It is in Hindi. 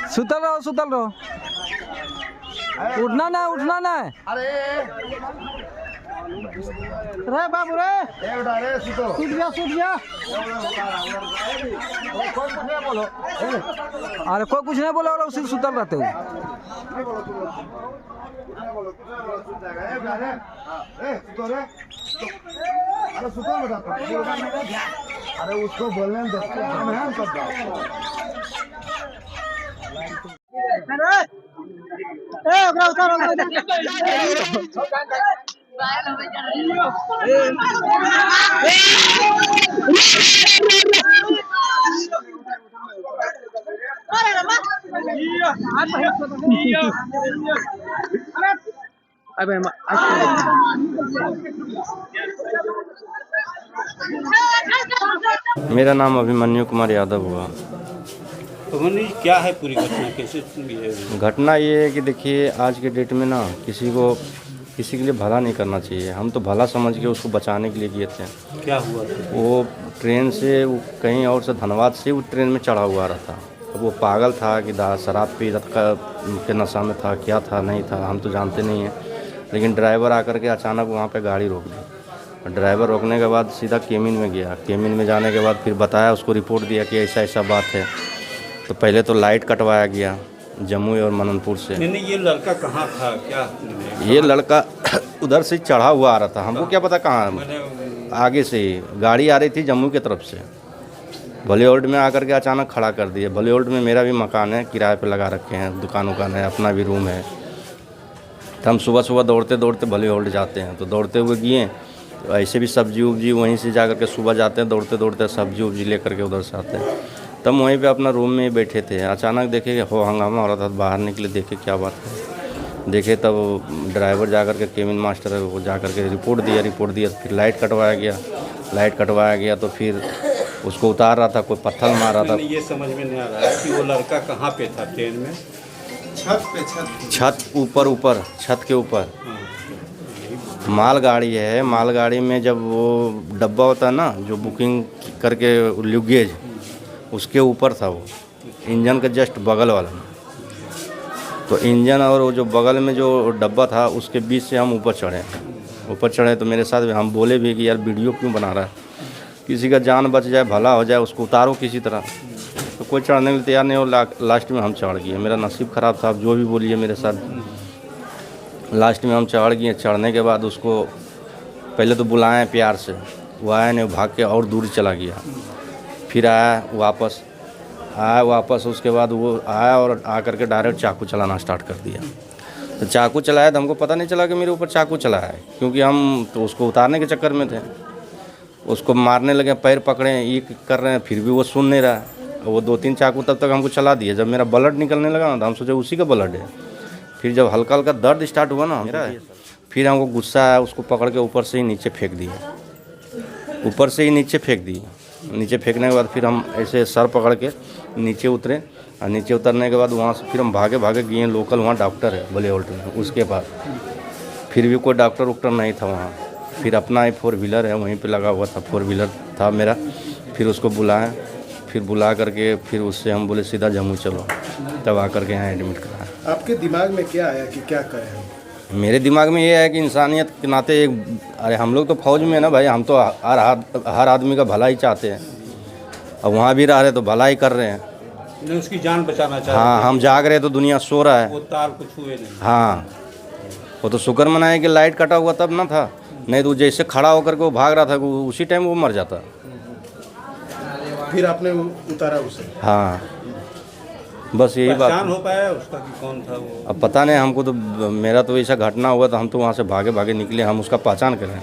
सुतल रहो। उठना ना अरे रे बाबू रे, सूट गया। अरे कोई कुछ नहीं बोला, उसी सुतल रहते हो। अरे उसको बोलने दो, मेरा नाम अभिमन्यु कुमार यादव हुआ। अभिमन्यु क्या है पूरी घटना, कैसे हुई है? घटना ये है कि देखिए, आज के डेट में ना किसी के लिए भला नहीं करना चाहिए। हम तो भला समझ के उसको बचाने के लिए किए थे। क्या हुआ था? वो ट्रेन से कहीं और से धनबाद से वो ट्रेन में चढ़ा हुआ रहा था। अब वो पागल था कि शराब पी के नशा में था, क्या था नहीं था हम तो जानते नहीं हैं। लेकिन ड्राइवर आकर के अचानक वहाँ पे गाड़ी रोक दी। ड्राइवर रोकने के बाद सीधा केमिन में गया। केमिन में जाने के बाद फिर बताया, उसको रिपोर्ट दिया कि ऐसा बात है। तो पहले तो लाइट कटवाया गया जमुई और मननपुर से। नहीं, ये लड़का कहाँ था क्या? ये लड़का उधर से चढ़ा हुआ आ रहा था, हमको क्या पता कहाँ। आगे से ही गाड़ी आ रही थी जम्मू की तरफ से, बॉलीवुड में आकर के अचानक खड़ा कर दिया। बॉलीवुड में मेरा भी मकान है, किराए पे लगा रखे हैं, दुकान है, अपना भी रूम है। तो हम सुबह दौड़ते बॉलीवुड जाते हैं। तो दौड़ते हुए गए, तो ऐसे भी सब्जी उब्जी वहीं से जा करके सुबह जाते हैं, दौड़ते सब्जी उब्जी लेकर के उधर से आते हैं। तब वहीं पे अपना रूम में ही बैठे थे। अचानक देखे हो हंगामा हो रहा था, बाहर निकले, देखे क्या बात है। देखे तब ड्राइवर जा कर के केबिन मास्टर है वो जा कर के रिपोर्ट दिया। फिर लाइट कटवाया गया। तो फिर उसको उतार रहा था, कोई पत्थर मार रहा था। ये समझ में नहीं आ रहा है कि वो लड़का कहाँ पे था ट्रेन में? छत के ऊपर मालगाड़ी है। मालगाड़ी में जब वो डब्बा होता है ना, जो बुकिंग करके लुगेज, उसके ऊपर था वो, इंजन के जस्ट बगल वाला में। तो इंजन और वो जो बगल में जो डब्बा था उसके बीच से हम ऊपर चढ़े। तो मेरे साथ हम बोले भी कि यार वीडियो क्यों बना रहा है, किसी का जान बच जाए, भला हो जाए, उसको उतारो किसी तरह। तो कोई चढ़ने के लिए तैयार नहीं हो। लास्ट में हम चढ़ गए। मेरा नसीब ख़राब था, आप जो भी बोलिए मेरे साथ। लास्ट में हम चढ़ गए। चढ़ने के बाद उसको पहले तो बुलाएं प्यार से, वो आया नहीं, भाग के और दूर चला गया। फिर आया वापस। उसके बाद वो आया और आकर के डायरेक्ट चाकू चलाना स्टार्ट कर दिया। तो चाकू चलाया तो हमको पता नहीं चला कि मेरे ऊपर चाकू चला है, क्योंकि हम तो उसको उतारने के चक्कर में थे। उसको मारने लगे, पैर पकड़े, ये कर रहे हैं, फिर भी वो सुन नहीं रहा। वो 2-3 चाकू तब तक हमको चला दिए। जब मेरा ब्लड निकलने लगा ना, तो हम सोचे उसी का ब्लड है। फिर जब हल्का दर्द स्टार्ट हुआ ना मेरा, फिर हमको गुस्सा आया, उसको पकड़ के ऊपर से ही नीचे फेंक दिए। नीचे फेंकने के बाद फिर हम ऐसे सर पकड़ के नीचे उतरे। और नीचे उतरने के बाद वहाँ से फिर हम भागे गए लोकल, वहाँ डॉक्टर है बॉलीवुड में, उसके पास। फिर भी कोई डॉक्टर नहीं था वहाँ। फिर अपना ही 4 व्हीलर है, वहीं पे लगा हुआ था, 4 व्हीलर था मेरा। फिर उसको बुलाया, फिर बुला करके फिर उससे हम बोले सीधा जम्मू चलो। तब आकर के यहाँ एडमिट कराया। आपके दिमाग में क्या आया कि क्या करें? मेरे दिमाग में ये है कि इंसानियत के नाते अरे हम लोग तो फौज में है ना भाई, हम तो हर आदमी का भला ही चाहते हैं। अब वहाँ भी रह रहे तो भला ही कर रहे हैं। नहीं, उसकी जान बचाना चाहते। हाँ, हम जाग रहे तो दुनिया सो रहा है। वो तार कुछ हुए नहीं। हाँ, वो तो शुक्र मनाए कि लाइट कटा हुआ तब ना था, नहीं तो जैसे खड़ा होकर के वो भाग रहा था, उसी टाइम वो मर जाता। फिर आपने उतारा उसे? हाँ, बस यही बात। पहचान हो पाया उसका कि कौन था वो? अब पता नहीं हमको तो, मेरा तो ऐसा घटना हुआ तो हम तो वहाँ से भागे निकले, हम उसका पहचान करें।